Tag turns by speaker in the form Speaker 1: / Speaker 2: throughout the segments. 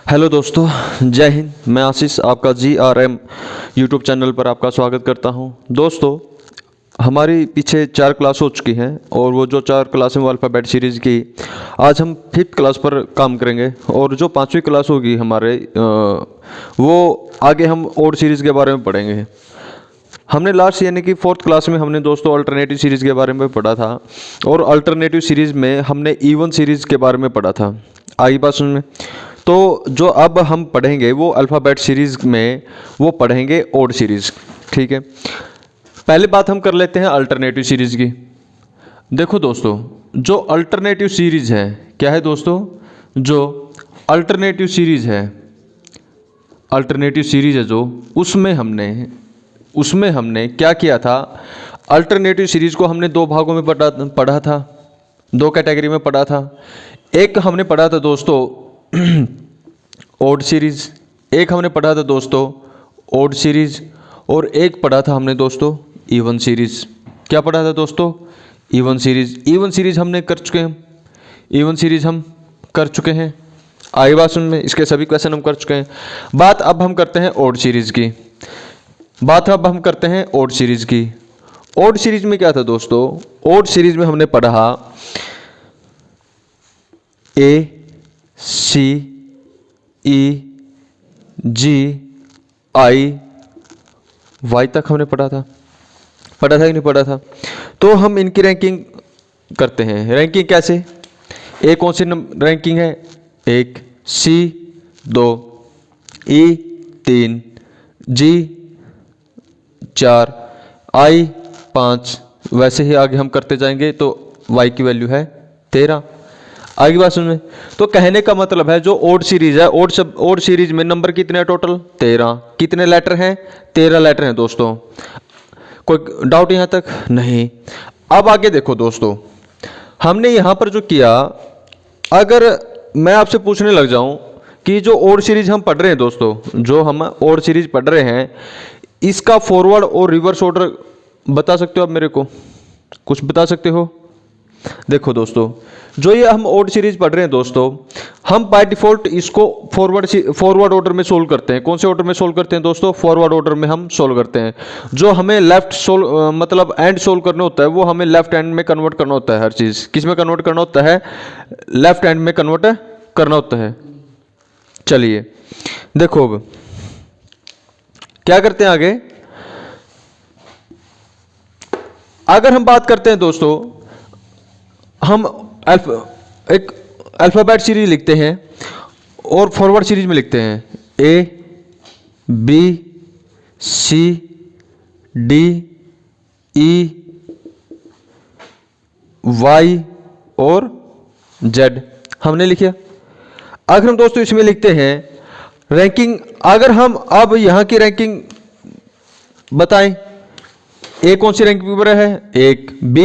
Speaker 1: Hello दोस्तों, जय हिंद। मैं आशीष आपका GRM यूट्यूब चैनल पर आपका स्वागत करता हूं। दोस्तों, हमारी पीछे 4 क्लास हो चुकी हैं और वो जो 4 क्लास हैं वो अल्फ़ाबेट सीरीज़ की, आज हम 5th क्लास पर काम करेंगे और जो 5वीं क्लास होगी हमारे वो आगे हम ओड सीरीज़ के बारे में पढ़ेंगे। हमने लास्ट यानी कि 4th क्लास में हमने दोस्तों अल्टरनेटिव सीरीज़ के बारे में पढ़ा था और अल्टरनेटिव सीरीज़ में हमने इवन सीरीज़ के बारे में पढ़ा था। आगे बात सुन में, तो जो अब हम पढ़ेंगे वो अल्फ़ाबेट सीरीज़ में वो पढ़ेंगे ओड सीरीज़। ठीक है, पहले बात हम कर लेते हैं अल्टरनेटिव सीरीज़ की। देखो दोस्तों, जो अल्टरनेटिव सीरीज़ है, क्या है दोस्तों, जो अल्टरनेटिव सीरीज़ है, अल्टरनेटिव सीरीज़ है जो उसमें हमने क्या किया था, अल्टरनेटिव सीरीज़ को हमने 2 भागों में पढ़ा था, 2 कैटेगरी में पढ़ा था। एक हमने पढ़ा था दोस्तों ओड सीरीज़, एक हमने पढ़ा था दोस्तों ओड सीरीज़, और एक पढ़ा था हमने दोस्तों इवन सीरीज़। क्या पढ़ा था दोस्तों? Even series. इवन सीरीज़ हमने कर चुके हैं, इवन सीरीज़ हम कर चुके हैं। आगे बात सुन में, इसके सभी क्वेश्चन हम कर चुके हैं। बात अब हम करते हैं ओड सीरीज़ की। ओड सीरीज़ की। ओड सीरीज़ में क्या था दोस्तों? ओड सीरीज़ में हमने पढ़ा ACEGI Y तक हमने पढ़ा था कि नहीं पढ़ा था? तो हम इनकी रैंकिंग करते हैं। रैंकिंग कैसे? ए कौन सी रैंकिंग है? 1, C 2, E 3, G 4, I 5, वैसे ही आगे हम करते जाएंगे तो Y की वैल्यू है 13। आगे बात सुनिए, तो कहने का मतलब है जो ओड सीरीज है, ओड सीरीज में नंबर कितने हैं टोटल? 13। कितने लेटर हैं? 13 लेटर हैं दोस्तों। कोई डाउट यहाँ तक? नहीं। अब आगे देखो दोस्तों, हमने यहाँ पर जो किया, अगर मैं आपसे पूछने लग जाऊँ कि जो ओड सीरीज हम पढ़ रहे हैं दोस्तों, जो हम ओड सीरीज पढ़ रहे हैं, इसका फॉरवर्ड और रिवर्स ऑर्डर बता सकते हो आप मेरे को? कुछ बता सकते हो? देखो दोस्तों, जो ये हम ओड सीरीज पढ़ रहे हैं दोस्तों, हम बाय डिफॉल्ट इसको फॉरवर्ड ऑर्डर में सोल्व करते हैं। कौन से ऑर्डर में सोल्व करते हैं दोस्तों? फॉरवर्ड ऑर्डर में हम सोल्व करते हैं। जो हमें लेफ्ट सोल्व मतलब एंड सोल्व करना होता है वो हमें लेफ्ट हैंड में कन्वर्ट करना होता है। हर चीज़ किस में कन्वर्ट करना होता है? लेफ्ट हैंड में कन्वर्ट करना होता है। चलिए देखो, अब क्या करते हैं आगे। अगर हम बात करते हैं दोस्तों, हम एक अल्फ़ाबेट सीरीज लिखते हैं और फॉरवर्ड सीरीज में लिखते हैं A B C D E Y और Z हमने लिखा। अगर हम दोस्तों इसमें लिखते हैं रैंकिंग, अगर हम अब यहाँ की रैंकिंग बताएं, ए कौन सी रैंकिंग पर है? 1 B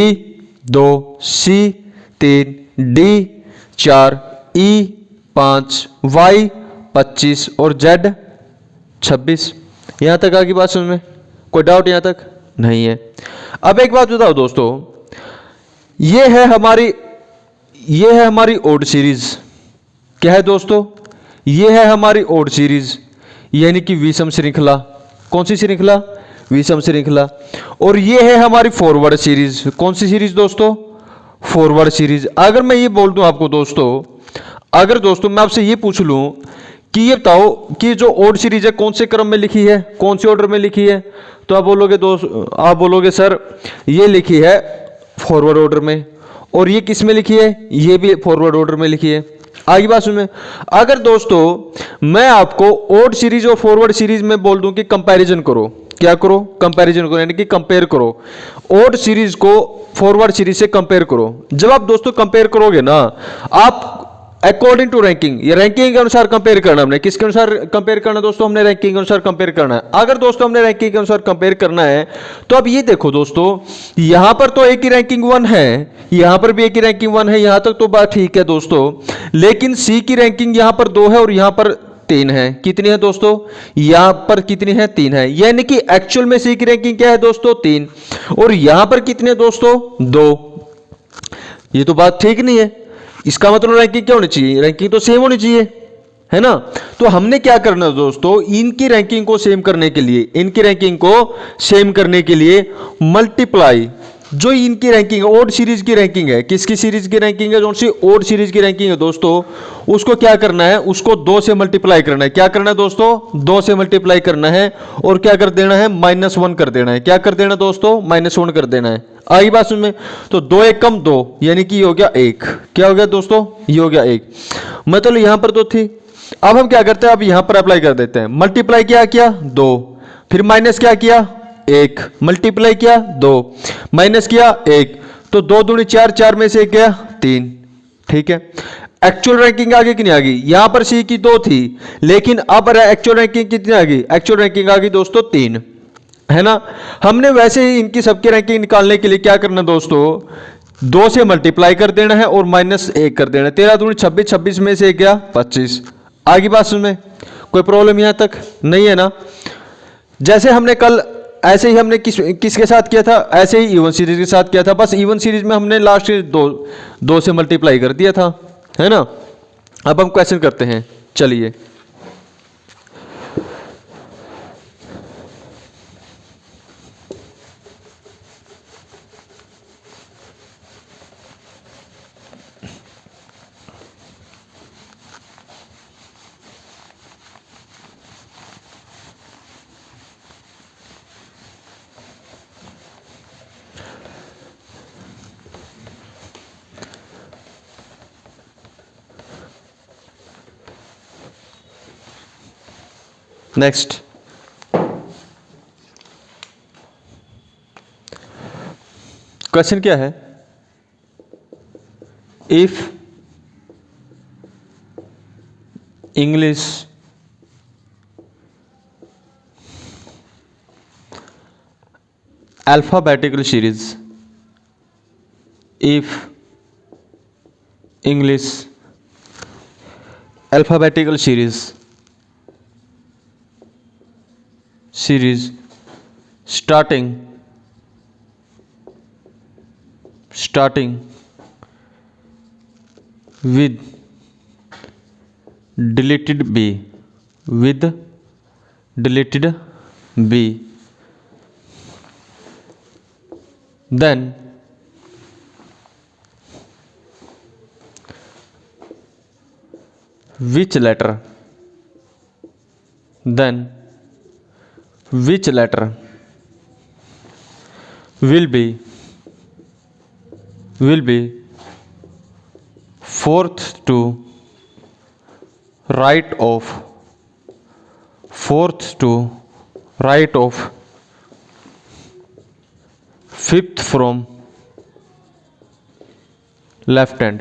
Speaker 1: 2 C 3 D 4 E 5 Y 25 और Z 26। यहाँ तक आगे बात समझ में? कोई डाउट यहाँ तक? नहीं है। अब एक बात बताओ दोस्तों, ये है हमारी ओड सीरीज। क्या है दोस्तों? ये है हमारी ओड सीरीज, यानी कि विषम श्रृंखला। कौन सी श्रृंखला? विषम श्रृंखला। और ये है हमारी फॉरवर्ड सीरीज। कौन सी सीरीज दोस्तों? Forward series. अगर मैं ये बोल दूं आपको दोस्तों, अगर दोस्तों मैं आपसे ये पूछ लूं कि ये बताओ कि जो ओड सीरीज है कौन से क्रम में लिखी है, कौन से ऑर्डर में लिखी है, तो आप बोलोगे सर ये लिखी है फॉरवर्ड ऑर्डर में। और ये किस में लिखी है? ये भी फॉरवर्ड ऑर्डर में लिखी है। आगे बात सुनिए, अगर दोस्तों मैं आपको ओड सीरीज और फॉरवर्ड सीरीज में बोल दूं कि कंपैरिजन करो, क्या करो? कंपैरिजन करो, यानी कि कंपेयर करो। ओड सीरीज को फॉरवर्ड सीरीज से कंपेयर करो। जब आप दोस्तों कंपेयर करोगे ना, आप अकॉर्डिंग टू रैंकिंग, ये रैंकिंग के अनुसार कंपेयर करना। हमने किसके अनुसार कंपेयर करना दोस्तों? हमने रैंकिंग के अनुसार कंपेयर करना है। अगर दोस्तों हमने रैंकिंग के अनुसार कंपेयर करना है तो अब ये देखो दोस्तों, यहां पर तो एक ही रैंकिंग 1 है, यहां पर भी एक ही रैंकिंग 1 है, यहां तक तो बात ठीक है दोस्तों। लेकिन सी की रैंकिंग यहां पर 2 है और यहां पर 3 है। कितनी है दोस्तों? यहां पर कितनी है? 3 है। यानी कि एक्चुअल में सी की रैंकिंग क्या है दोस्तों? 3। और यहां पर कितने दोस्तों? 2। ये तो बात ठीक नहीं है। इसका मतलब रैंकिंग क्या होनी चाहिए? रैंकिंग तो सेम होनी चाहिए। है ना। तो हमने क्या करना है दोस्तों, इनकी रैंकिंग को सेम करने के लिए, इनकी रैंकिंग को सेम करने के लिए मल्टीप्लाई, जो इनकी रैंकिंग है, ओड सीरीज की रैंकिंग है, किसकी सीरीज की रैंकिंग है, जो सी ओड सीरीज की रैंकिंग है दोस्तों, उसको क्या करना है, उसको 2 से मल्टीप्लाई करना है। क्या करना है दोस्तों, 2 से मल्टीप्लाई करना है और क्या कर देना है, -1 कर देना है। क्या कर देना दोस्तों, -1 कर देना है। आई बात में, तो 2 1 कम 2, यानी कि ये हो गया 1। क्या हो गया दोस्तों, ये हो गया 1। मतलब यहां पर तो थी, अब हम क्या करते हैं, अब यहां पर अप्लाई कर देते हैं। मल्टीप्लाई किया 2, फिर माइनस क्या किया 1, मल्टीप्लाई किया 2, माइनस किया 1, तो 2 दूनी 4, 4 में से 1 गया 3। ठीक है, एक्चुअल रैंकिंग आ गई कि नहीं आ गई, यहां पर सी की 2 थी, लेकिन अब एक्चुअल रैंकिंग कितनी आ गई, एक्चुअल रैंकिंग आ गई दोस्तों 3, है ना। हमने वैसे ही इनकी सबकी रैंकिंग निकालने के लिए क्या करना दोस्तों, 2 से मल्टीप्लाई कर देना है और -1 कर देना है। 13 दूनी 26, 26 में से 1 गया 25। आगे बात सुन में, कोई प्रॉब्लम यहां तक नहीं है ना। जैसे हमने कल ऐसे ही हमने किसके साथ किया था, ऐसे ही इवन सीरीज के साथ किया था, बस इवन सीरीज में हमने लास्ट 2 से मल्टीप्लाई कर दिया था, है ना। अब हम क्वेश्चन करते हैं, चलिए। नेक्स्ट, क्वेश्चन क्या है, if English alphabetical series, if English alphabetical series starting with deleted b, then which letter will be fourth to right of fifth from left hand,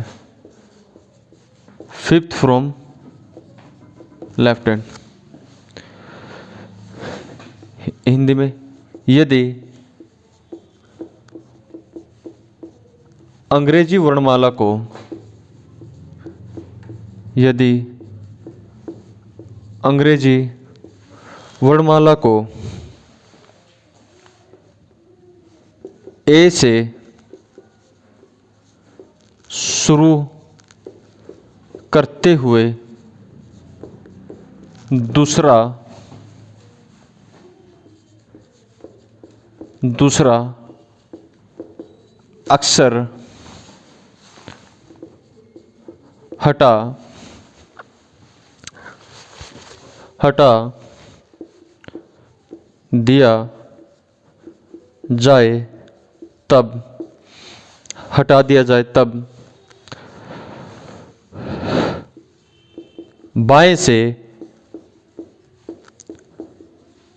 Speaker 1: Hindi में, यदि अंग्रेजी वर्णमाला को ए से शुरू करते हुए दूसरा अक्षर हटा दिया जाए तब बाएं से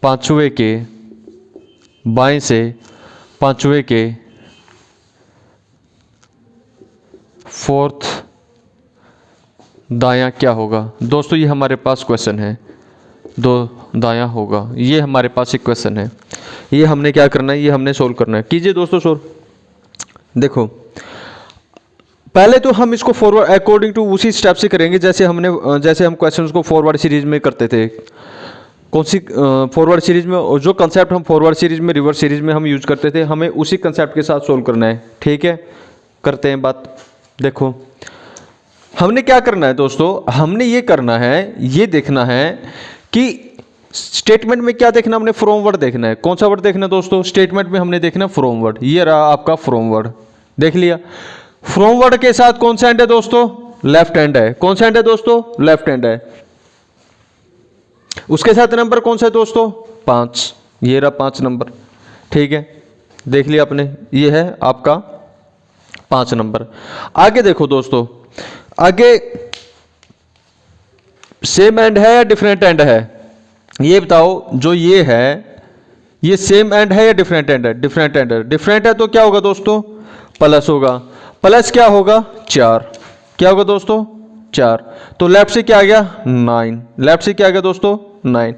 Speaker 1: पांचवें के फोर्थ दायां क्या होगा। दोस्तों ये हमारे पास क्वेश्चन है, 2 दायां होगा, ये हमारे पास एक क्वेश्चन है, ये हमने क्या करना है, ये हमने सोल्व करना है। कीजिए दोस्तों सोल्व। देखो पहले तो हम इसको फॉरवर्ड अकॉर्डिंग टू उसी स्टेप से करेंगे जैसे हम क्वेश्चंस को फॉरवर्ड सीरीज में करते थे। कौन सी फॉरवर्ड सीरीज में, और जो कंसेप्ट हम फॉरवर्ड सीरीज में रिवर्स सीरीज में हम यूज करते थे, हमें उसी कंसेप्ट के साथ सोल्व करना है। ठीक है, करते हैं बात। देखो हमने क्या करना है दोस्तों, हमने ये करना है, ये देखना है कि स्टेटमेंट में क्या देखना, हमने फ्रॉम वर्ड देखना है। कौन सा वर्ड देखना है दोस्तों, स्टेटमेंट में हमने देखना फ्रॉम वर्ड। ये रहा आपका फ्रॉम वर्ड, देख लिया। फ्रॉम वर्ड के साथ कौन सा एंड है दोस्तों, लेफ्ट हैंड है। कौन सा एंड है दोस्तों, लेफ्ट हैंड है। उसके साथ नंबर कौन सा है दोस्तों, 5। ये रहा 5 नंबर, ठीक है, देख लिया आपने, ये है आपका 5 नंबर। आगे देखो दोस्तों, आगे सेम एंड है या डिफरेंट एंड है, ये बताओ। जो ये है ये सेम एंड है या डिफरेंट एंड है, डिफरेंट एंड है। डिफरेंट है तो क्या होगा दोस्तों, प्लस होगा। प्लस क्या होगा, 4। क्या होगा दोस्तों, 4। तो लेफ्ट से क्या आ गया, 9। लेफ्ट से क्या आ गया दोस्तों, 9।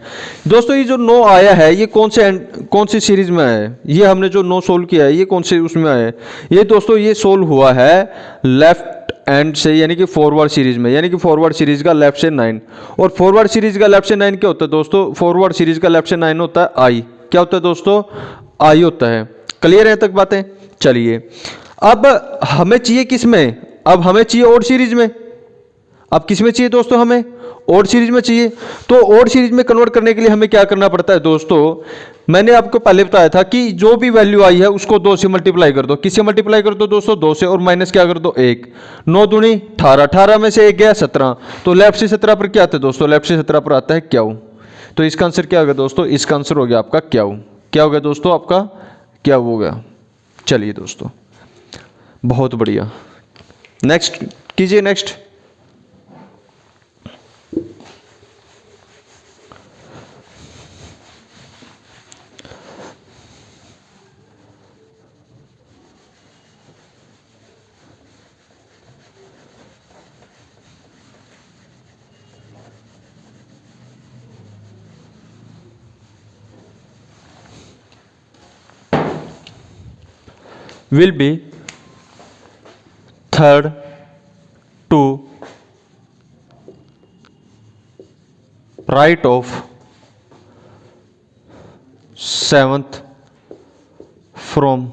Speaker 1: दोस्तों ये जो 9 आया है ये कौन सी सीरीज में आया है, ये हमने जो 9 सोल्व किया है ये कौन से उसमें आया है, ये दोस्तों ये सोल्व हुआ है लेफ्ट एंड से, यानी कि फॉरवर्ड सीरीज में, यानी कि फॉरवर्ड सीरीज का लेफ्ट से 9। और फॉरवर्ड सीरीज का लेफ्ट से 9 क्या होता है दोस्तों, फॉरवर्ड सीरीज का लेफ्ट से 9 होता है आई। क्या होता है दोस्तों, आई होता है। क्लियर है तक बातें, चलिए अब हमें चाहिए किस में, अब हमें चाहिए ओड सीरीज में। अब किस में चाहिए दोस्तों, हमें ओड सीरीज में चाहिए। तो ओड सीरीज में कन्वर्ट करने के लिए हमें क्या करना पड़ता है दोस्तों, मैंने आपको पहले बताया था कि जो भी वैल्यू आई है उसको 2 से मल्टीप्लाई कर दो। किससे मल्टीप्लाई कर दो दोस्तों, 2 से, और माइनस क्या कर दो 1। 9 दूनी 18, 18 में से 1 गया 17। तो लेफ्ट से 17 पर क्या आता है दोस्तों, लेफ्ट से 17 पर आता है क्याऊ। तो इसका आंसर क्या होगा दोस्तों, इसका आंसर हो गया आपका क्याऊ। क्या हो गया दोस्तों, आपका क्याऊ हो गया। चलिए दोस्तों बहुत बढ़िया, नेक्स्ट कीजिए, next. will be third to right of 7th from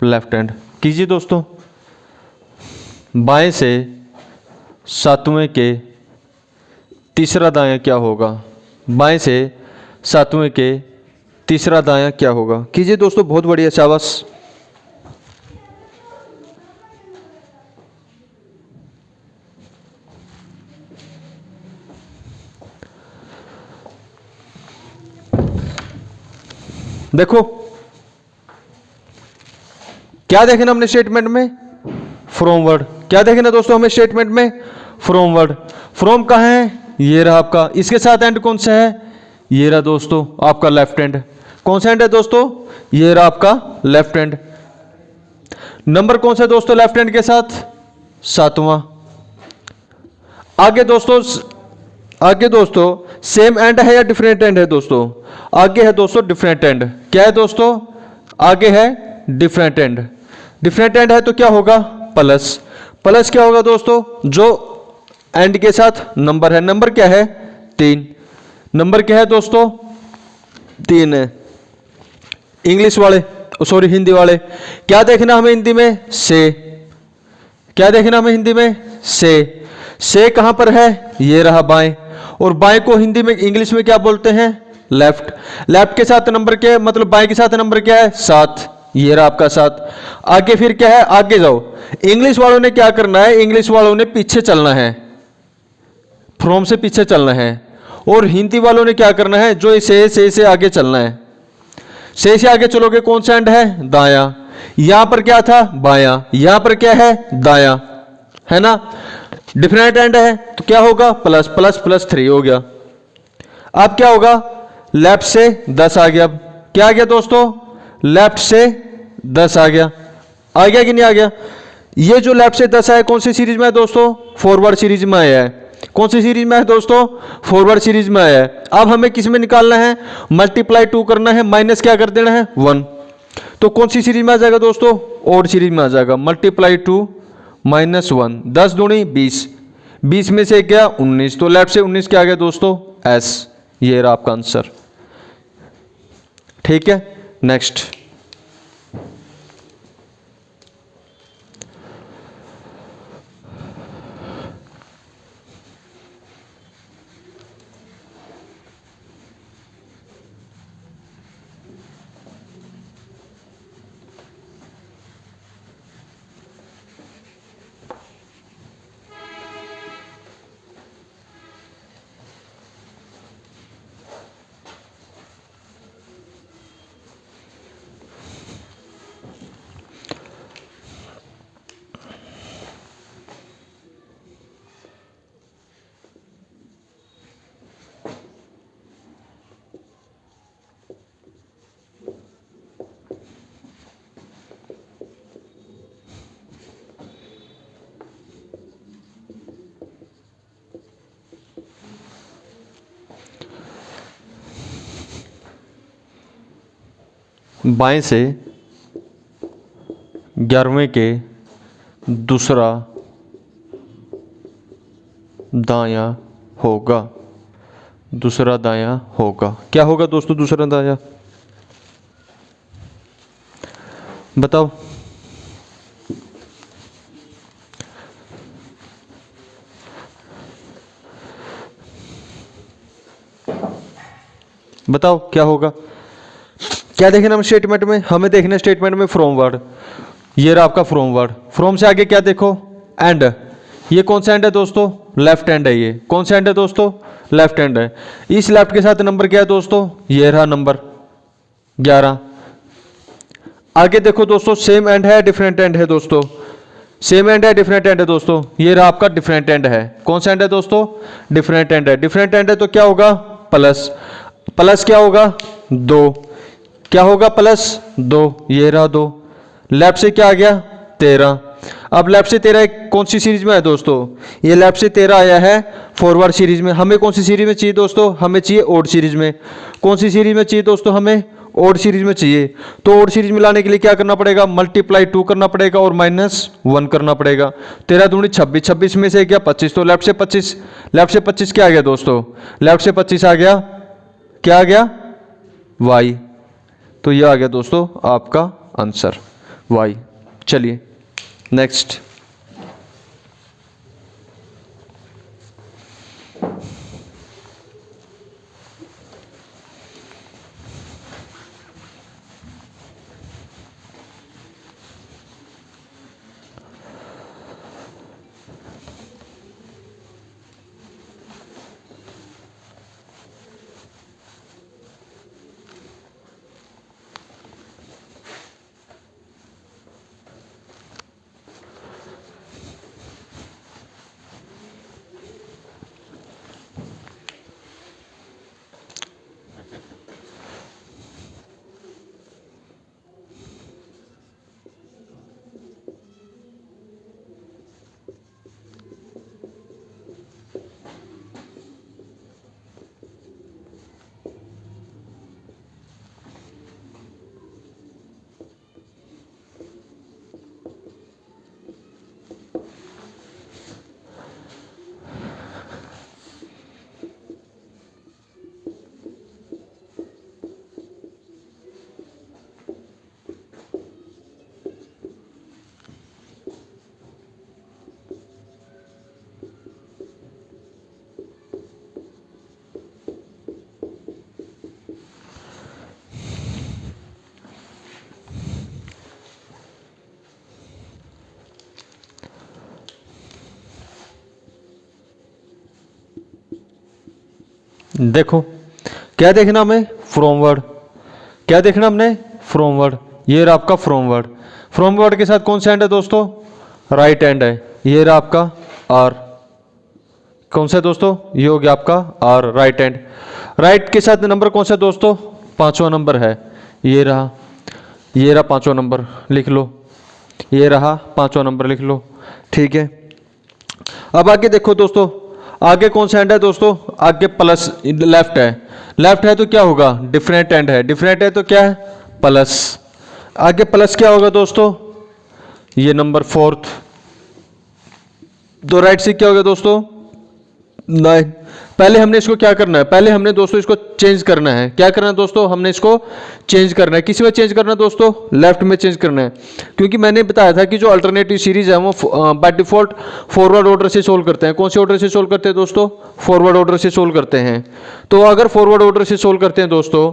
Speaker 1: left hand. कीजिए दोस्तों, बाएं से 7वें के तीसरा दायां क्या होगा, बाएं से 7वें के तीसरा दायां क्या होगा। कीजिए दोस्तों, बहुत बढ़िया, शाबाश। देखो क्या देखना हमने स्टेटमेंट में, फ्रॉम वर्ड। क्या देखना दोस्तों हमें स्टेटमेंट में, फ्रॉम वर्ड। फ्रॉम कहाँ है, ये रहा आपका। इसके साथ एंड कौन सा है, ये रहा दोस्तों आपका लेफ्ट हैंड। कौन सा एंड है दोस्तों, ये रहा आपका लेफ्ट हैंड। नंबर कौन सा है दोस्तों लेफ्ट हैंड के साथ, 7वां। आगे दोस्तों, आगे दोस्तों सेम एंड है या डिफरेंट एंड है दोस्तों, आगे है दोस्तों डिफरेंट एंड। क्या है दोस्तों, आगे है डिफरेंट एंड। डिफरेंट एंड है तो क्या होगा, प्लस। प्लस क्या होगा दोस्तों, जो एंड के साथ नंबर है। नंबर क्या है, 3। नंबर क्या है दोस्तों, 3 है। इंग्लिश वाले, सॉरी हिंदी वाले, क्या देखना हमें हिंदी में, से। क्या देखना हमें हिंदी में, से कहां पर है, ये रहा बाएं। और बाएं को हिंदी में, इंग्लिश में क्या बोलते हैं, लेफ्ट। लेफ्ट के साथ नंबर क्या है, मतलब बाएं के साथ नंबर क्या है, 7। ये रहा आपका 7। आगे फिर क्या है, आगे जाओ। इंग्लिश वालों ने क्या करना है, इंग्लिश वालों ने पीछे चलना है, फ्रॉम से पीछे चलना है। और हिंदी वालों ने क्या करना है, जो से आगे चलना है। से आगे चलोगे कौन सा एंड है, दायां। यहां पर क्या था, बायां। यहां पर क्या है, दायां, है ना। डिफरेंट एंड है तो क्या होगा, प्लस प्लस प्लस 3 हो गया। अब क्या होगा, लेफ्ट से 10 आ गया। अब क्या आ गया दोस्तों, लेफ्ट से 10 आ गया कि नहीं आ गया। ये जो लेफ्ट से 10 आया कौन सी सीरीज में है दोस्तों, फॉरवर्ड सीरीज में आया है। कौन सी सीरीज में है दोस्तों, फॉरवर्ड सीरीज में आया है। अब हमें किस में निकालना है, मल्टीप्लाई 2 करना है, माइनस क्या कर देना है, 1। तो कौन सी सीरीज में आ जाएगा दोस्तों, ओड सीरीज में आ जाएगा। मल्टीप्लाई 2 माइनस 1, 10 दूनी 20, 20 में से क्या 19। तो लेफ्ट से 19 क्या आ गया दोस्तों, एस। ये रहा आपका आंसर, ठीक है। नेक्स्ट, बाएं से 11वें के दूसरा दायां होगा। दूसरा दायां होगा, क्या होगा दोस्तों दूसरा दायां? बताओ। बताओ क्या होगा? क्या देखना हम स्टेटमेंट में? हमें देखना स्टेटमेंट में फ्रॉम वर्ड। ये रहा आपका फ्रॉम वर्ड। फ्रॉम से आगे क्या देखो? एंड। ये कौन सा एंड है दोस्तों? लेफ्ट हैंड है। ये कौन सा एंड है दोस्तों? लेफ्ट हैंड है। इस लेफ्ट के साथ नंबर क्या है दोस्तों? ये रहा नंबर 11। आगे देखो दोस्तों, सेम एंड है डिफरेंट एंड है दोस्तों। सेम एंड है डिफरेंट एंड है दोस्तों। ये रहा आपका डिफरेंट एंड है। कौन सा एंड है दोस्तों? डिफरेंट एंड है। डिफरेंट एंड है तो क्या होगा? प्लस। प्लस क्या होगा? 2। क्या होगा? प्लस 2। ये रहा 2। लेफ्ट से क्या आ गया? 13। अब लेफ्ट से 13 कौन सी सीरीज में है दोस्तों? ये लेफ्ट से 13 आया है फॉरवर्ड सीरीज में। हमें कौन सी सीरीज में चाहिए दोस्तों? हमें चाहिए ऑड सीरीज में। कौन सी सीरीज में चाहिए दोस्तों? हमें ऑड सीरीज में चाहिए। तो ऑड सीरीज में लाने के लिए क्या करना पड़ेगा? मल्टीप्लाई 2 करना पड़ेगा और -1 करना पड़ेगा। 13 दूनी 26, 26 में से गया 25, तो लेफ्ट से 25, लेफ्ट से 25 क्या आ गया दोस्तों? लेफ्ट से 25 आ गया, क्या आ गया? y। तो ये आ गया दोस्तों आपका आंसर y। चलिए नेक्स्ट। देखो क्या देखना हमें? From word. क्या देखना हमने? From word. ये रहा आपका फ्रॉम वर्ड। फ्रॉम वर्ड के साथ कौन सा एंड है दोस्तों? राइट हैंड है। ये रहा आपका आर। कौन सा है दोस्तों? ये हो गया आपका आर, राइट हैंड। राइट के साथ नंबर कौन सा है दोस्तों? 5वां नंबर है। ये रहा, ये रहा 5वां नंबर, लिख लो। ये रहा 5वां नंबर, लिख लो। ठीक है, अब आगे देखो दोस्तों, आगे कौन सा एंड है दोस्तों? आगे प्लस लेफ्ट है। लेफ्ट है तो क्या होगा? डिफरेंट एंड है। डिफरेंट है तो क्या है? प्लस। आगे प्लस क्या होगा दोस्तों? ये नंबर 4th। तो राइट से क्या होगा दोस्तों? 9। पहले हमने इसको क्या करना है? पहले हमने दोस्तों इसको चेंज करना है। क्या करना है दोस्तों? हमने इसको चेंज करना है। किस में चेंज करना है दोस्तों? लेफ्ट में चेंज करना है। क्योंकि मैंने बताया था कि जो अल्टरनेटिव सीरीज है वो बाय डिफॉल्ट फॉरवर्ड ऑर्डर से सोल्व करते हैं। कौन से ऑर्डर से सोल्व करते हैं दोस्तों? फॉरवर्ड ऑर्डर से सोल्व करते हैं। तो अगर फॉरवर्ड ऑर्डर से सोल्व करते हैं दोस्तों,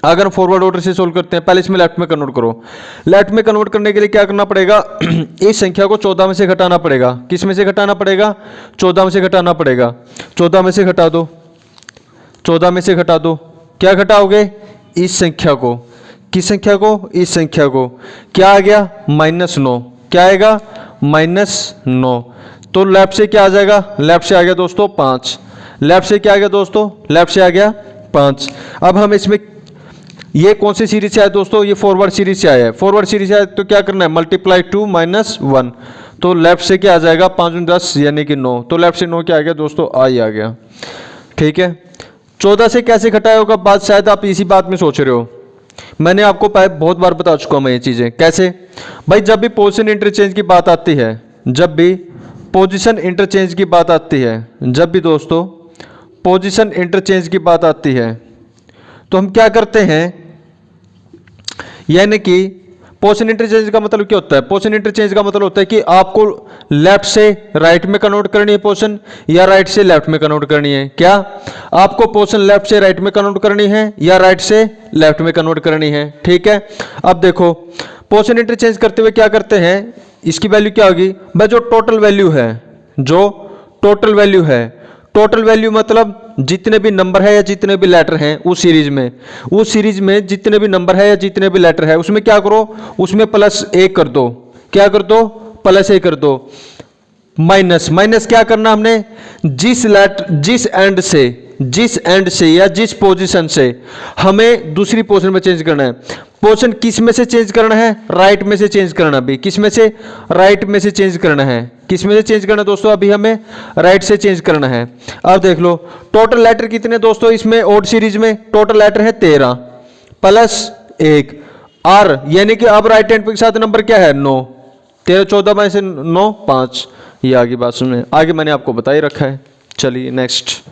Speaker 1: अगर फॉरवर्ड ऑर्डर से सोल्व करते हैं, पहले इसमें लेफ्ट में कन्वर्ट करो। लेफ्ट में कन्वर्ट करने के लिए क्या करना पड़ेगा? इस संख्या को 14 में से घटाना पड़ेगा। किस में से घटाना पड़ेगा? 14 में से घटाना पड़ेगा। 14 में से घटा दो, 14 में से घटा दो। क्या घटाओगे? इस संख्या को। किस संख्या को? इस संख्या को। क्या आ गया? -9। क्या आएगा? -9। तो लेफ्ट से क्या आ जाएगा? लेफ्ट से आ गया दोस्तों 5। लेफ्ट से क्या आ गया दोस्तों? लेफ्ट से आ गया 5। अब हम इसमें, ये कौन सी सीरीज से आया दोस्तों? ये फॉरवर्ड सीरीज से आया है। फॉरवर्ड सीरीज से आया तो क्या करना है? मल्टीप्लाई 2 -1। तो लेफ्ट से क्या आ जाएगा? 5 10 यानी कि 9। तो लेफ्ट से 9 क्या आ गया दोस्तों? आई आ गया। ठीक है, 14 से कैसे घटाया होगा? बात शायद आप इसी बात में सोच रहे हो। मैंने आपको बहुत बार बता चुका हूं मैं ये चीज़ें। कैसे भाई, जब भी पोजीशन इंटरचेंज की बात आती है, जब भी पोजीशन इंटरचेंज की बात आती है, जब भी दोस्तों पोजीशन इंटरचेंज की बात आती है, तो हम क्या करते हैं, यानी कि पोजीशन इंटरचेंज का मतलब क्या होता है? पोजीशन इंटरचेंज का मतलब होता है कि आपको लेफ्ट से राइट में कन्वर्ट करनी है पोजीशन, या राइट से लेफ्ट में कन्वर्ट करनी है। क्या आपको पोजीशन लेफ्ट से राइट में कन्वर्ट करनी है या राइट से लेफ्ट में कन्वर्ट करनी है? ठीक है, अब देखो पोजीशन इंटरचेंज करते हुए क्या करते हैं, इसकी वैल्यू क्या होगी भाई, जो टोटल वैल्यू है, जो टोटल वैल्यू है, टोटल वैल्यू मतलब जितने भी नंबर है या जितने भी लेटर हैं उस सीरीज में जितने भी नंबर है या जितने भी लेटर है उसमें क्या करो, उसमें प्लस एक कर दो। क्या कर दो? प्लस एक कर दो। माइनस क्या करना हमने, जिस एंड से या जिस पोजीशन से हमें दूसरी पोजीशन में चेंज करना है। पोजीशन किस में से चेंज करना है? राइट में से चेंज करना। भी किस में से? राइट में से चेंज करना है। किस में से चेंज करना दोस्तों? अभी हमें राइट से चेंज करना है। अब देख लो टोटल लेटर कितने दोस्तों इसमें, ओड सीरीज में टोटल लेटर है 13 प्लस 1 आर, यानी कि अब राइट हैंड के साथ नंबर क्या है 9, 13 14 में से 9 5। ये आगे बात सुने, आगे मैंने आपको बता ही रखा है। चलिए नेक्स्ट।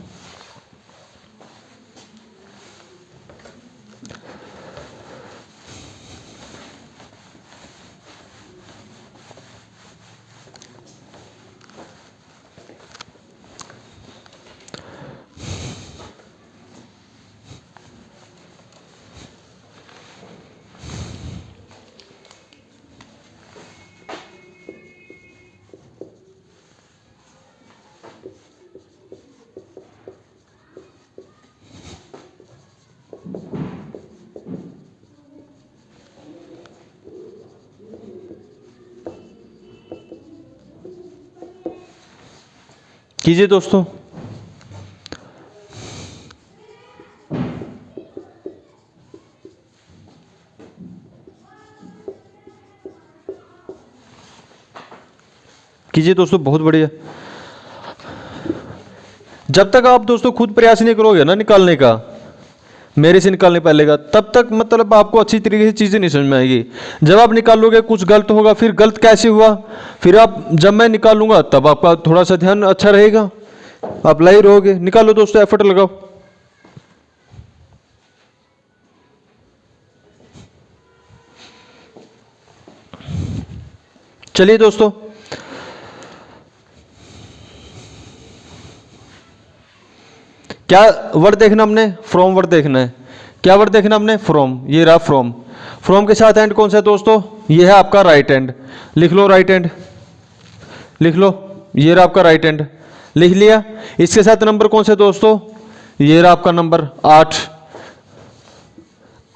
Speaker 1: कीजिए दोस्तों। कीजिए दोस्तों, बहुत बढ़िया। जब तक आप दोस्तों खुद प्रयास नहीं करोगे ना निकालने का, मेरे से निकालने पाएगा, तब तक मतलब आपको अच्छी तरीके से चीज़ें नहीं समझ में आएगी। जब आप निकालोगे कुछ गलत होगा, फिर गलत कैसे हुआ, फिर आप जब मैं निकालूंगा तब आपका थोड़ा सा ध्यान अच्छा रहेगा, आप लाई रहोगे। निकालो दोस्तों, एफर्ट लगाओ। चलिए दोस्तों, क्या वर्ड देखना हमने? फ्रॉम वर्ड देखना है। क्या वर्ड देखना हमने? फ्रॉम। ये रहा फ्रॉम। फ्रॉम के साथ एंड कौन सा है दोस्तों? ये है आपका राइट हैंड। लिख लो राइट हैंड, लिख लो। ये रहा आपका राइट हैंड, लिख लिया। इसके साथ नंबर कौन सा है दोस्तों? ये रहा आपका नंबर 8।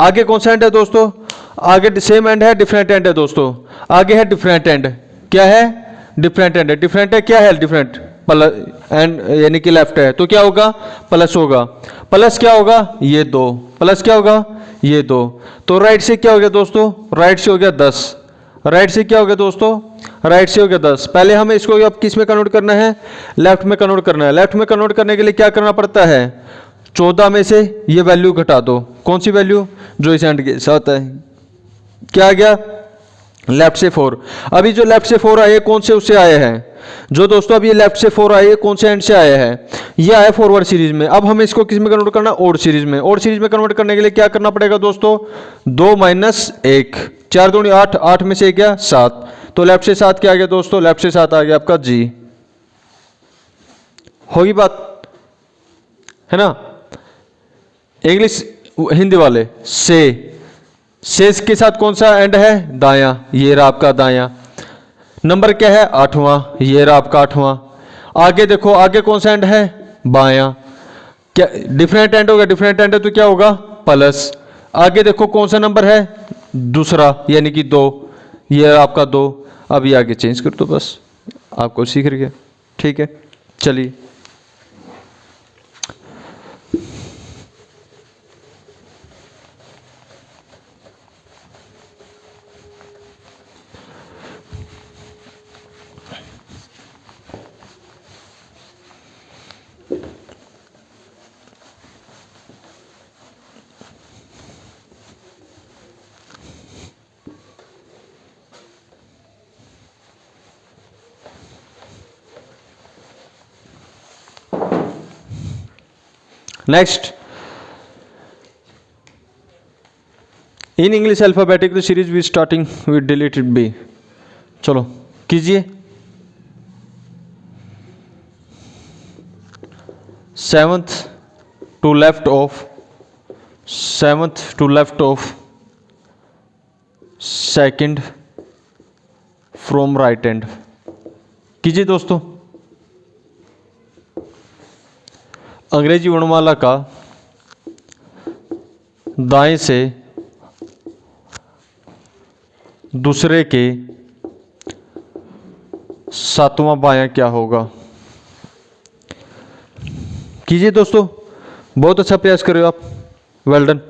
Speaker 1: आगे कौन सा एंड है दोस्तों? आगे सेम एंड है, डिफरेंट एंड है दोस्तों। आगे है डिफरेंट एंड। क्या है? डिफरेंट एंड है। डिफरेंट है, क्या है डिफरेंट? प्लस एंड, यानी कि लेफ्ट है, तो क्या होगा? प्लस होगा। प्लस क्या होगा? ये 2। प्लस क्या होगा? ये 2। तो राइट से क्या हो गया दोस्तों? राइट से हो गया 10। राइट से क्या हो गया दोस्तों? राइट से हो गया 10। पहले हमें इसको अब किस में कन्वर्ट करना है? लेफ्ट में कन्वर्ट करना है। लेफ्ट में कन्वर्ट करने के लिए क्या करना पड़ता है? 14 में से ये वैल्यू घटा दो। कौन सी वैल्यू? जो इस एंड के साथ है। क्या आ गया? लेफ्ट से 4। अभी जो लेफ्ट से 4 आए कौन से उससे आए हैं? जो दोस्तों अभी ये लेफ्ट से 4 आए कौन से एंड से आए हैं? ये आया फॉरवर्ड सीरीज में। अब हमें इसको किस में कन्वर्ट करना? ओड सीरीज में। ओड सीरीज में कन्वर्ट करने के लिए क्या करना पड़ेगा दोस्तों? 2 माइनस 1, 4 दूनी 8, 8 में से गया 7, तो लेफ्ट से 7 क्या आ गया दोस्तों? लेफ्ट से 7 आ गया आपका जी। होगी बात, है ना? इंग्लिश हिंदी वाले से के साथ कौन सा एंड है? दायां। ये रहा आपका दायां। नंबर क्या है? 8वां। ये रहा आपका 8वां। आगे देखो, आगे कौन सा एंड है? बायां। क्या डिफरेंट एंड होगा? डिफरेंट एंड है तो क्या होगा? प्लस। आगे देखो कौन सा नंबर है? दूसरा, यानी कि 2। ये आपका 2। अब ये आगे चेंज कर दो, बस आपको सीख रही है। ठीक है, चलिए। Next, in English alphabetic the series we starting with deleted B. चलो कीजिए। 7th to left of 2nd from right hand. कीजिए दोस्तों। अंग्रेजी वर्णमाला का दाएं से दूसरे के सातवां बायां क्या होगा? कीजिए दोस्तों, बहुत अच्छा प्रयास कर रहे हो आप, वेल डन।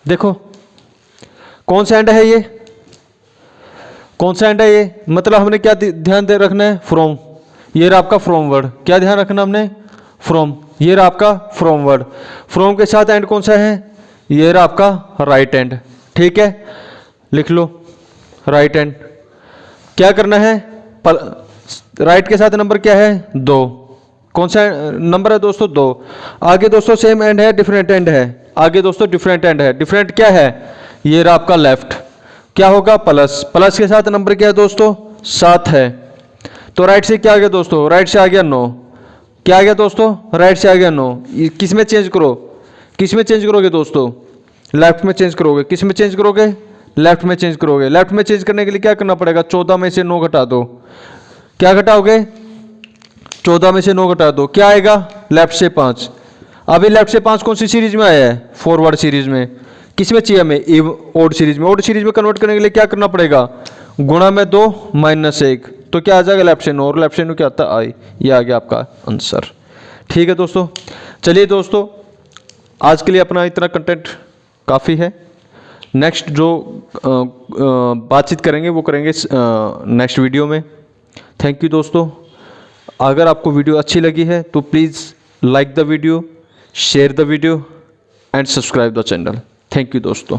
Speaker 1: देखो कौन सा एंड है ये, कौन सा एंड है ये, मतलब हमने क्या ध्यान दे रखना है? फ्रॉम। ये रहा आपका फ्रॉम वर्ड, क्या ध्यान रखना हमने? फ्रॉम। ये रहा आपका फ्रॉम वर्ड, फ्रॉम के साथ एंड कौन सा है? ये रहा आपका राइट एंड। ठीक है, लिख लो राइट एंड। क्या करना है? राइट के साथ नंबर क्या है? 2। कौन सा नंबर है दोस्तों? 2। आगे दोस्तों सेम एंड है, डिफरेंट एंड है? आगे दोस्तों डिफरेंट एंड है। डिफरेंट क्या है? ये रहा आपका लेफ्ट, क्या होगा? प्लस। प्लस के साथ नंबर क्या है दोस्तों? 7 है। तो राइट से क्या आ गया दोस्तों? राइट से आ गया 9। क्या आ गया दोस्तों? राइट से आ गया 9। किस में चेंज करो? किस में चेंज करोगे दोस्तों? लेफ्ट में चेंज करोगे। किस में चेंज करोगे? लेफ्ट में चेंज करोगे। लेफ्ट में चेंज करने के लिए क्या करना पड़ेगा? 14 में से 9 घटा दो। क्या घटाओगे? 14 में से 9 घटा दो। क्या आएगा? लेफ्ट से 5। अभी लेफ्ट से 5 कौन सी सीरीज में आया है? फॉरवर्ड सीरीज में। किस में चाहिए हमें? ओड सीरीज में। ओड सीरीज में कन्वर्ट करने के लिए क्या करना पड़ेगा? गुणा में 2 माइनस 1, तो क्या आ जाएगा? लेफ्ट से 9, और लेफ्ट से 9 क्या आता है? आई। ये आ गया आपका आंसर। ठीक है दोस्तों, चलिए दोस्तों आज के लिए अपना इतना कंटेंट काफ़ी है। नेक्स्ट जो बातचीत करेंगे वो करेंगे नेक्स्ट वीडियो में। थैंक यू दोस्तों। अगर आपको वीडियो अच्छी लगी है तो please like the video, share the video and subscribe the channel. Thank you दोस्तों।